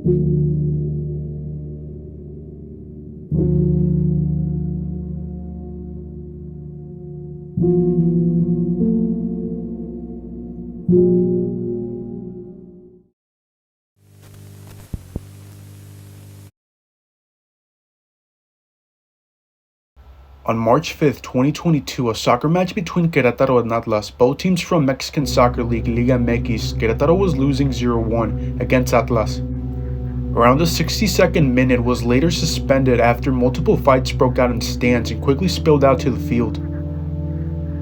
On March 5th, 2022, a soccer match between Querétaro and Atlas, both teams from Mexican Soccer League Liga MX, Querétaro was losing 0-1 against Atlas. Around the 62nd minute was later suspended after multiple fights broke out in stands and quickly spilled out to the field.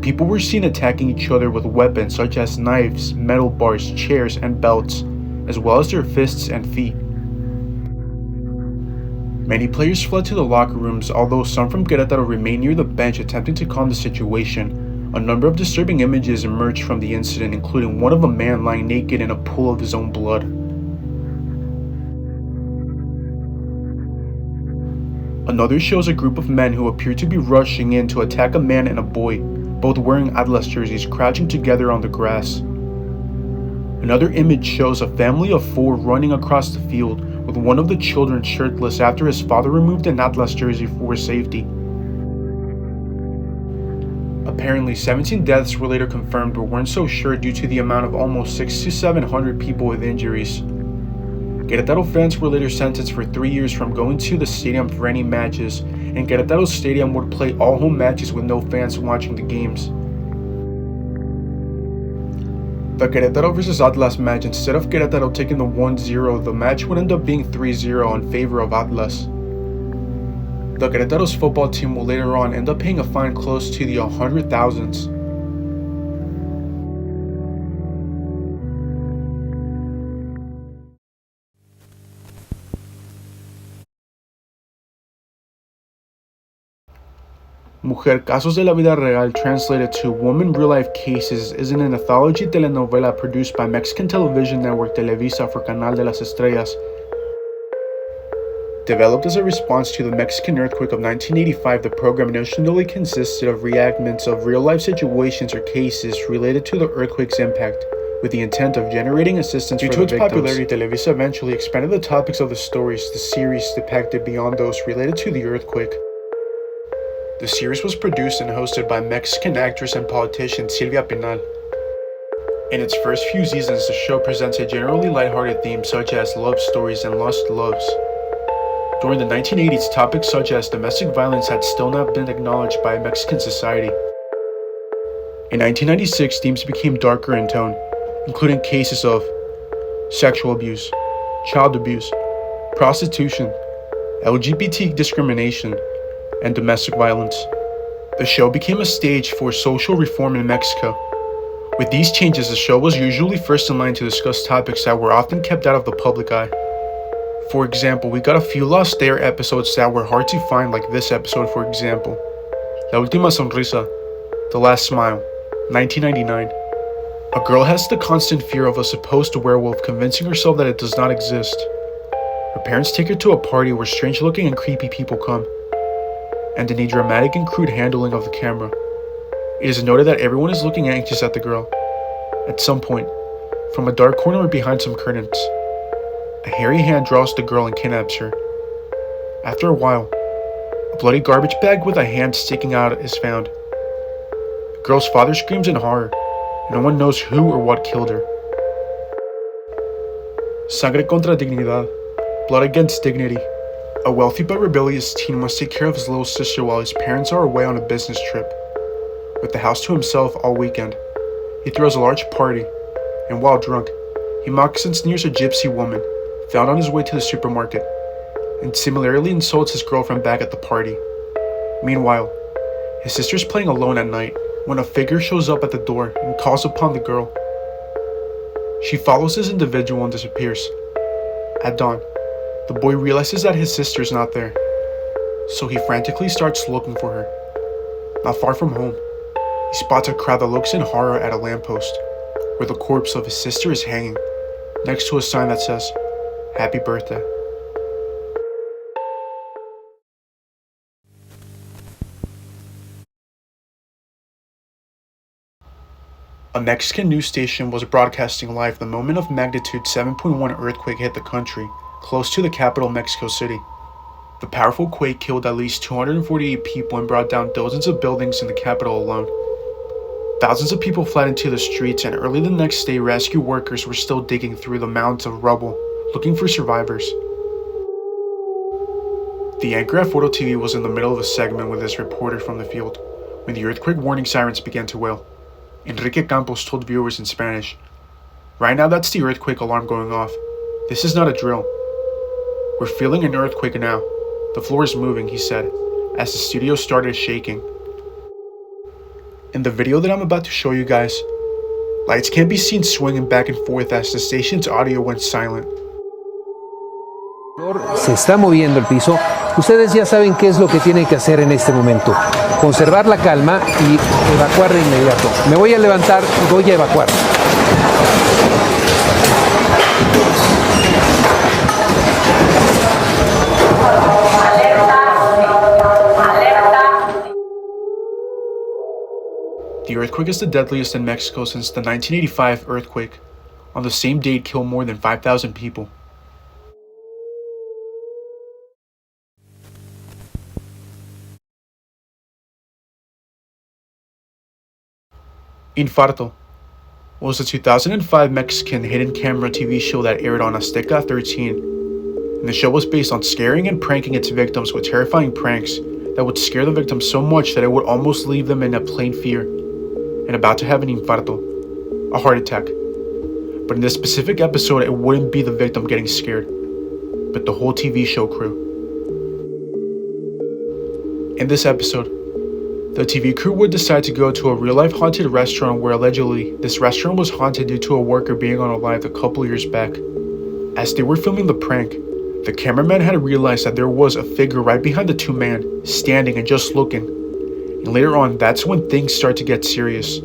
People were seen attacking each other with weapons such as knives, metal bars, chairs, and belts, as well as their fists and feet. Many players fled to the locker rooms, although some from Querétaro remained near the bench attempting to calm the situation. A number of disturbing images emerged from the incident, including one of a man lying naked in a pool of his own blood. Another shows a group of men who appear to be rushing in to attack a man and a boy, both wearing Atlas jerseys, crouching together on the grass. Another image shows a family of 4 running across the field, with one of the children shirtless after his father removed an Atlas jersey for safety. Apparently, 17 deaths were later confirmed but weren't so sure due to the amount of almost 600 to 700 people with injuries. Querétaro fans were later sentenced for 3 years from going to the stadium for any matches, and Querétaro Stadium would play all home matches with no fans watching the games. The Querétaro vs Atlas match, instead of Querétaro taking the 1-0, the match would end up being 3-0 in favor of Atlas. The Querétaro's football team will later on end up paying a fine close to the 100,000s. Mujer Casos de la Vida Real, translated to Woman Real Life Cases, is an anthology telenovela produced by Mexican television network Televisa for Canal de las Estrellas. Developed as a response to the Mexican earthquake of 1985, the program initially consisted of reenactments of real-life situations or cases related to the earthquake's impact, with the intent of generating assistance for the victims. Due to its popularity, Televisa eventually expanded the topics of the stories the series depicted beyond those related to the earthquake. The series was produced and hosted by Mexican actress and politician Silvia Pinal. In its first few seasons, the show presents a generally lighthearted theme such as love stories and lost loves. During the 1980s, topics such as domestic violence had still not been acknowledged by Mexican society. In 1996, themes became darker in tone, including cases of sexual abuse, child abuse, prostitution, LGBT discrimination, and domestic violence. The show became a stage for social reform in Mexico. With these changes, the show was usually first in line to discuss topics that were often kept out of the public eye. For example, we got a few lost there episodes that were hard to find, like this episode for example. La Última Sonrisa, The Last Smile, 1999. A girl has the constant fear of a supposed werewolf, convincing herself that it does not exist. Her parents take her to a party where strange-looking and creepy people come, and in a dramatic and crude handling of the camera, it is noted that everyone is looking anxious at the girl. At some point, from a dark corner behind some curtains, a hairy hand draws the girl and kidnaps her. After a while, a bloody garbage bag with a hand sticking out is found. The girl's father screams in horror, and no one knows who or what killed her. Sangre contra dignidad, blood against dignity. A wealthy but rebellious teen must take care of his little sister while his parents are away on a business trip. With the house to himself all weekend, he throws a large party, and while drunk, he mocks and sneers a gypsy woman found on his way to the supermarket, and similarly insults his girlfriend back at the party. Meanwhile, his sister's playing alone at night when a figure shows up at the door and calls upon the girl. She follows this individual and disappears. At dawn, the boy realizes that his sister is not there, so he frantically starts looking for her. Not far from home, he spots a crowd that looks in horror at a lamppost, where the corpse of his sister is hanging, next to a sign that says, "Happy Birthday." A Mexican news station was broadcasting live the moment of magnitude 7.1 earthquake hit the country, close to the capital Mexico City. The powerful quake killed at least 248 people and brought down dozens of buildings in the capital alone. Thousands of people fled into the streets, and early the next day, rescue workers were still digging through the mounds of rubble, looking for survivors. The anchor at VOL.2 was in the middle of a segment with his reporter from the field, when the earthquake warning sirens began to wail. Enrique Campos told viewers in Spanish, "Right now that's the earthquake alarm going off. This is not a drill. We're feeling an earthquake now. The floor is moving," he said, as the studio started shaking. In the video that I'm about to show you guys, lights can be seen swinging back and forth as the station's audio went silent. Se está moviendo el piso. Ustedes ya saben qué es lo que tienen que hacer en este momento. Conservar la calma y evacuar de inmediato. Me voy a levantar y voy a evacuar. The earthquake is the deadliest in Mexico since the 1985 earthquake. On the same day, it killed more than 5,000 people. Infarto was a 2005 Mexican hidden camera TV show that aired on Azteca 13. And the show was based on scaring and pranking its victims with terrifying pranks that would scare the victims so much that it would almost leave them in a plain fear and about to have an infarto, a heart attack. But in this specific episode, it wouldn't be the victim getting scared, but the whole TV show crew. In this episode, the TV crew would decide to go to a real-life haunted restaurant where allegedly this restaurant was haunted due to a worker being unalived a couple years back. As they were filming the prank, the cameraman had realized that there was a figure right behind the two men, standing and just looking. And later on, that's when things start to get serious.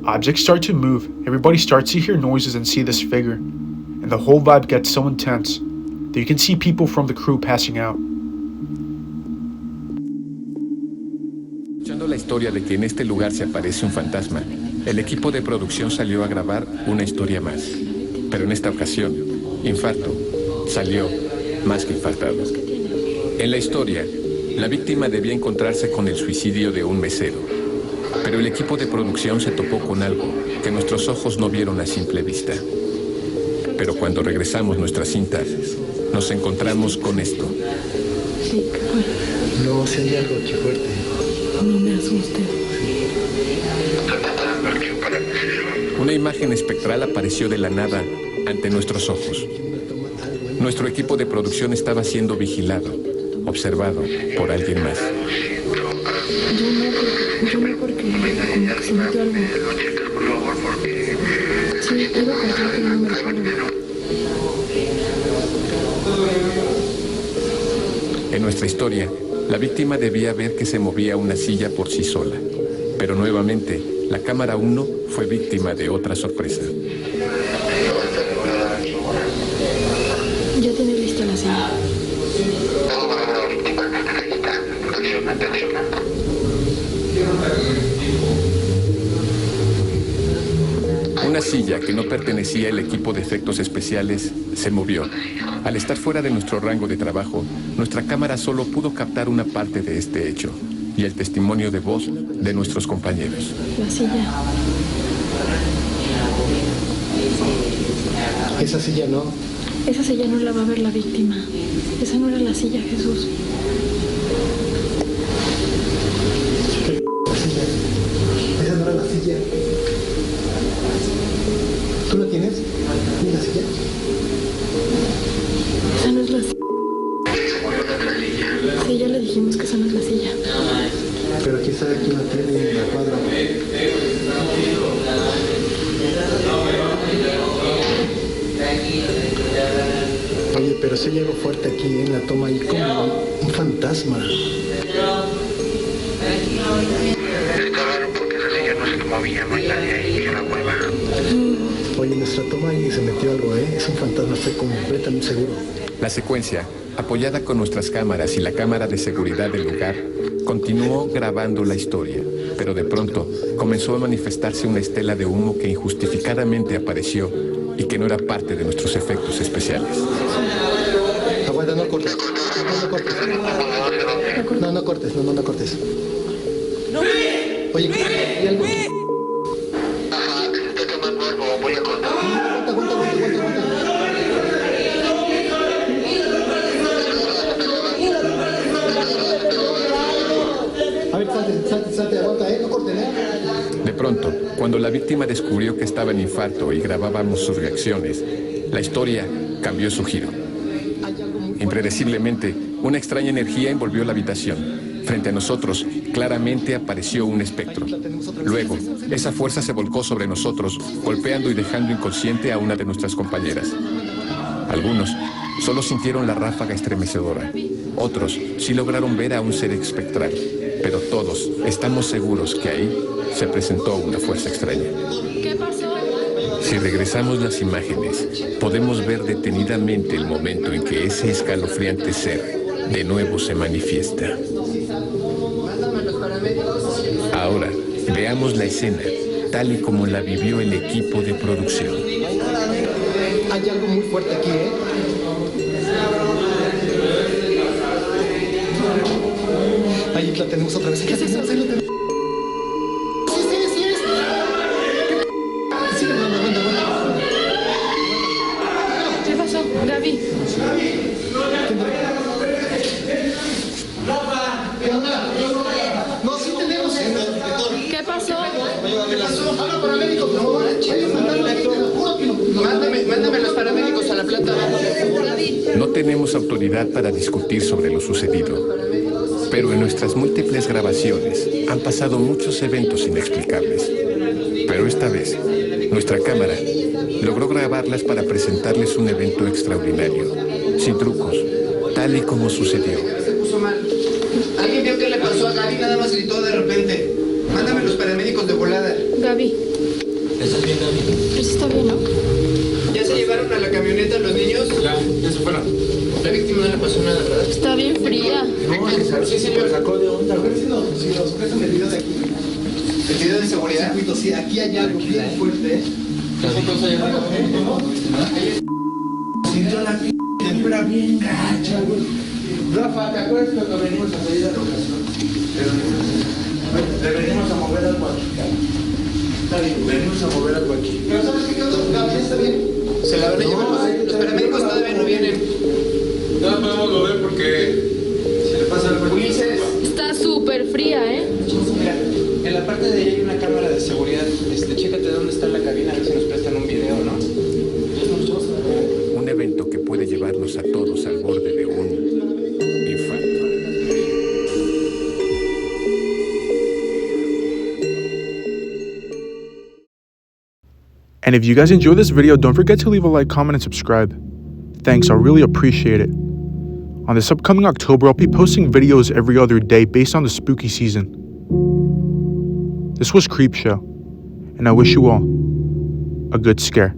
Objects start to move, everybody starts to hear noises and see this figure, and the whole vibe gets so intense that you can see people from the crew passing out. Escuchando la historia de que en este lugar se aparece un fantasma, el equipo de producción salió a grabar una historia más. Pero en esta ocasión, Infarto salió más que infartado. En la historia, la víctima debía encontrarse con el suicidio de un mesero. Pero el equipo de producción se topó con algo que nuestros ojos no vieron a simple vista. Pero cuando regresamos nuestras cintas, nos encontramos con esto. Sí, ¿qué fue? No, si hay algo aquí fuerte. No me asuste. Una imagen espectral apareció de la nada ante nuestros ojos. Nuestro equipo de producción estaba siendo vigilado, observado por alguien más. Yo no porque como que se metió algo. Sí, iba a contar que no me recuerdo. En nuestra historia, la víctima debía ver que se movía una silla por sí sola. Pero nuevamente, la cámara 1 fue víctima de otra sorpresa. Ya tiene lista la silla. Una silla que no pertenecía al equipo de efectos especiales se movió. Al estar fuera de nuestro rango de trabajo, nuestra cámara solo pudo captar una parte de este hecho y el testimonio de voz de nuestros compañeros. La silla. Esa silla no. Esa silla no la va a ver la víctima. Esa no era la silla, Jesús. Esa no era la silla. ¿Tú la tienes? ¿Tienes la silla? Esa no es la silla. Sí, ya le dijimos que esa no es la silla. Pero aquí sabe quién la tiene en la cuadra. Oye, pero si hay algo fuerte aquí en la toma, ahí como un fantasma. Está raro porque esa silla no se movía, no hay nadie ahí en la cueva. Oye, en nuestra toma ahí se metió algo, ¿eh? Es un fantasma, estoy completamente seguro. La secuencia, apoyada con nuestras cámaras y la cámara de seguridad del lugar, continuó grabando la historia, pero de pronto comenzó a manifestarse una estela de humo que injustificadamente apareció y que no era parte de nuestros efectos especiales. Aguanta, no cortes. No cortes. No cortes, no cortes. Oye, ¿hay algo? Ajá, estoy tomando algo, voy a contar. Aguanta. A ver, salte, aguanta, no corten, De pronto, cuando la víctima descubrió que estaba en infarto y grabábamos sus reacciones, la historia cambió su giro. Impredeciblemente, una extraña energía envolvió la habitación. Frente a nosotros, claramente apareció un espectro. Luego, esa fuerza se volcó sobre nosotros, golpeando y dejando inconsciente a una de nuestras compañeras. Algunos solo sintieron la ráfaga estremecedora. Otros sí lograron ver a un ser espectral. Pero todos estamos seguros que ahí se presentó una fuerza extraña. ¿Qué pasó? Si regresamos las imágenes, podemos ver detenidamente el momento en que ese escalofriante ser de nuevo se manifiesta. Ahora, veamos la escena, tal y como la vivió el equipo de producción. Hay algo muy fuerte aquí, Ahí la tenemos otra vez. ¿Qué es eso? Sí, es. Sí, aguanta. ¿Qué pasó, Gaby? ¿Qué onda? No, sí tenemos. ¿Qué pasó? Habla paramédicos, por favor. Mándame los paramédicos a la planta abajo. No tenemos autoridad para discutir sobre lo sucedido, pero en nuestras múltiples grabaciones han pasado muchos eventos inexplicables. Pero esta vez, nuestra cámara logró grabarlas para presentarles un evento extraordinario, sin trucos, tal y como sucedió. Se puso mal. ¿Alguien vio qué le pasó a Gaby? Nada más gritó de repente. Mándame los paramédicos de volada. Gaby. ¿Estás bien, Gaby? Pero sí está bien, ¿no? ¿Ya se llevaron a la camioneta los niños? Ya se fueron. La víctima no le pasó nada, ¿verdad? Está bien fría. Sí, señor. Sacó de onda. Si nos prestan el video de aquí. ¿El video de seguridad? Circuito, sí, aquí hay algo bien fuerte, Sintió la tempura bien gacha, güey. Rafa, ¿te acuerdas cuando venimos a salir a la ocasión? Le venimos a mover algo aquí, Está bien, venimos a mover algo aquí. Pero ¿sabes qué? Gabriel está bien. Se la van a llevar. Los paramédicos todavía no vienen. No podemos mover porque si le pasa algo. Ulises. Está súper fría, ¿eh? Mira, en la parte de allá hay una cámara de seguridad. Chécate dónde está la cabina, a ver si nos prestan un video, ¿no? Un evento que puede llevarnos a todos al borde de un infarto. And if you guys enjoyed this video, don't forget to leave a like, comment, and subscribe. Thanks, I really appreciate it. On this upcoming October, I'll be posting videos every other day based on the spooky season. This was Creepshow, and I wish you all a good scare.